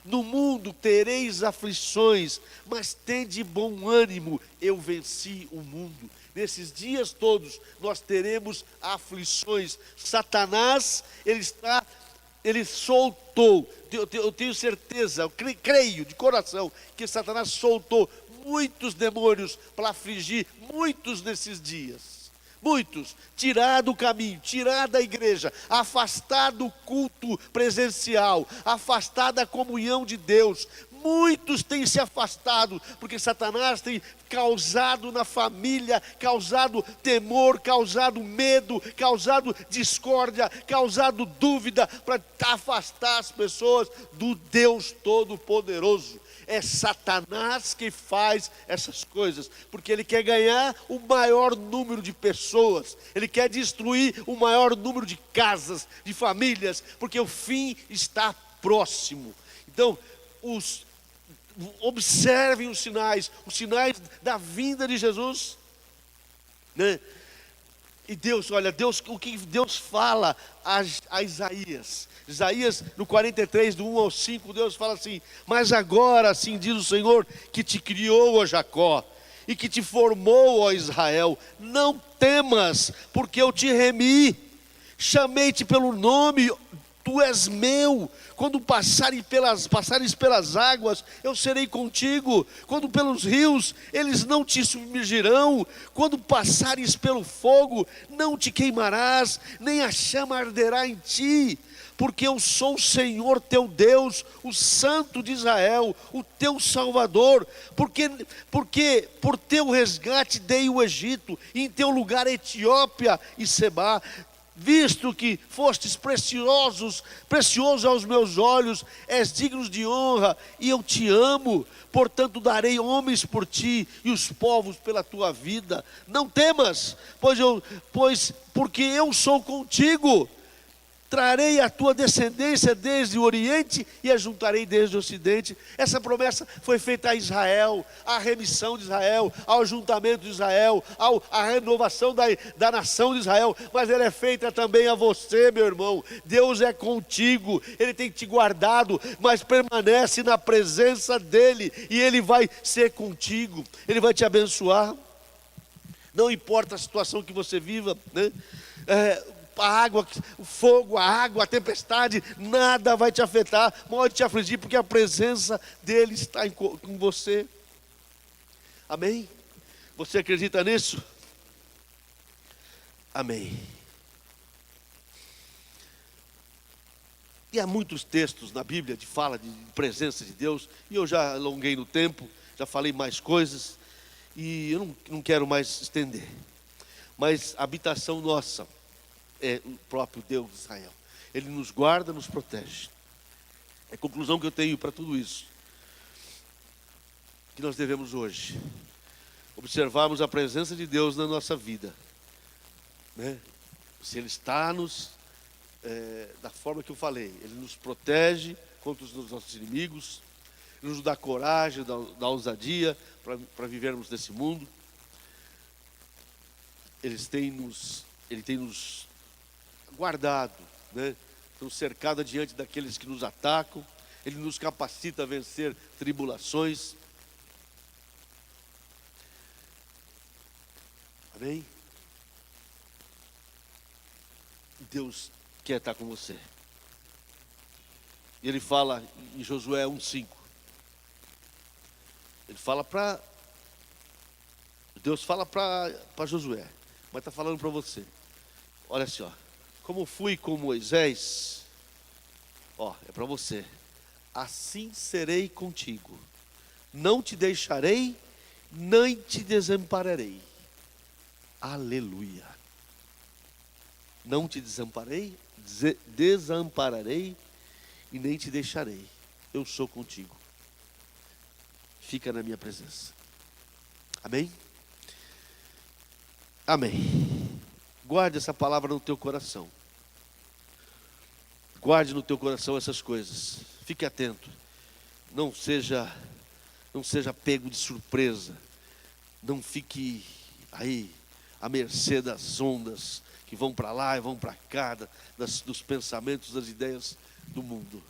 No mundo tereis aflições, mas tende bom ânimo, eu venci o mundo. Nesses dias todos nós teremos aflições. Satanás, ele soltou, eu tenho certeza, eu creio de coração, que Satanás soltou muitos demônios para afligir muitos nesses dias. Muitos, tirar do caminho, tirar da igreja, afastar do culto presencial, afastar da comunhão de Deus. Muitos têm se afastado, porque Satanás tem causado na família, causado temor, causado medo, causado discórdia, causado dúvida, para afastar as pessoas do Deus Todo-Poderoso. É Satanás que faz essas coisas, porque ele quer ganhar o maior número de pessoas, ele quer destruir o maior número de casas, de famílias, porque o fim está próximo. Então, observem os sinais da vinda de Jesus, né? E Deus, o que Deus fala a Isaías. Isaías, no 43, do 1 ao 5, Deus fala assim: mas agora, assim diz o Senhor, que te criou, ó Jacó, e que te formou, ó Israel, não temas, porque eu te remi, chamei-te pelo nome, tu és meu. Quando passares pelas águas, eu serei contigo. Quando pelos rios, eles não te submergirão. Quando passares pelo fogo, não te queimarás, nem a chama arderá em ti. Porque eu sou o Senhor teu Deus, o Santo de Israel, o teu Salvador. Porque por teu resgate dei o Egito, e em teu lugar a Etiópia e Sebá. Visto que fostes precioso aos meus olhos, és digno de honra, e eu te amo, portanto darei homens por ti, e os povos pela tua vida. Não temas, porque eu sou contigo. Trarei a tua descendência desde o Oriente e a juntarei desde o Ocidente. Essa promessa foi feita a Israel, à remissão de Israel, ao juntamento de Israel, à renovação da nação de Israel. Mas ela é feita também a você, meu irmão. Deus é contigo, Ele tem te guardado, mas permanece na presença dEle, e Ele vai ser contigo, Ele vai te abençoar. Não importa a situação que você viva, né? A água, o fogo, a água, a tempestade, nada vai te afetar, pode te afligir, porque a presença dele está com você. Amém? Você acredita nisso? Amém. E há muitos textos na Bíblia de fala de presença de Deus, e eu já alonguei no tempo, já falei mais coisas, e eu não quero mais estender. Mas a habitação nossa é o próprio Deus de Israel. Ele nos guarda, nos protege. É a conclusão que eu tenho para tudo isso, que nós devemos hoje observarmos a presença de Deus na nossa vida, né? Se Ele está da forma que eu falei, Ele nos protege contra os nossos inimigos, Ele nos dá coragem, dá ousadia para vivermos nesse mundo. Ele tem nos guardado, né? Estamos cercados diante daqueles que nos atacam. Ele nos capacita a vencer tribulações. Amém? Deus quer estar com você. E Ele fala em Josué 1:5. Deus fala para Josué, mas está falando para você. Olha assim, ó. Como fui com Moisés, é para você. Assim serei contigo. Não te deixarei, nem te desampararei. Aleluia. Não te desampararei e nem te deixarei. Eu sou contigo. fica na minha presença. Amém? Amém. Guarde essa palavra no teu coração. Guarde no teu coração essas coisas. Fique atento. Não seja pego de surpresa. Não fique aí à mercê das ondas que vão para lá e vão para cá, dos pensamentos, das ideias do mundo.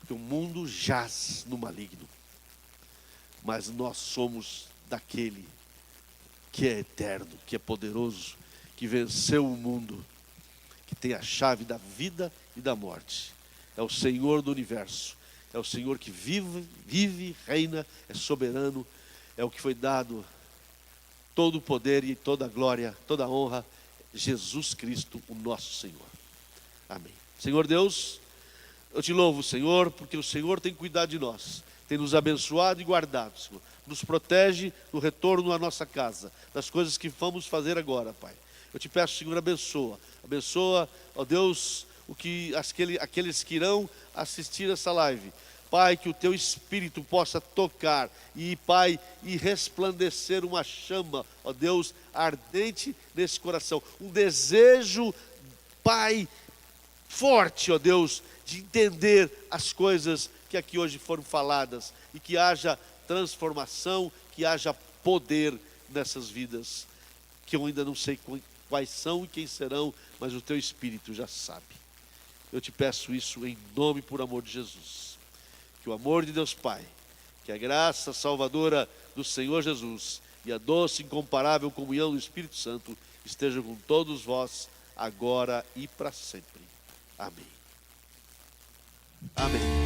Porque o mundo jaz no maligno. Mas nós somos daquele que é eterno, que é poderoso, que venceu o mundo, que tem a chave da vida e da morte. É o Senhor do universo. É o Senhor que vive, reina, é soberano. É o que foi dado todo o poder e toda a glória, toda a honra. Jesus Cristo, o nosso Senhor. Amém. Senhor Deus, eu te louvo, Senhor, porque o Senhor tem cuidado de nós. Tem nos abençoado e guardado, Senhor. Nos protege no retorno à nossa casa, das coisas que vamos fazer agora, Pai. Eu te peço, Senhor, abençoa. Abençoa, ó Deus, aqueles que irão assistir essa live. Pai, que o teu Espírito possa tocar e, Pai, e resplandecer uma chama, ó Deus, ardente nesse coração. Um desejo, Pai, forte, ó Deus, de entender as coisas que aqui hoje foram faladas e que haja transformação, que haja poder nessas vidas, que eu ainda não sei quais são e quem serão, mas o teu Espírito já sabe. Eu te peço isso em nome e por amor de Jesus. Que o amor de Deus Pai, que a graça salvadora do Senhor Jesus e a doce, incomparável comunhão do Espírito Santo estejam com todos vós, agora e para sempre. Amém. Amém.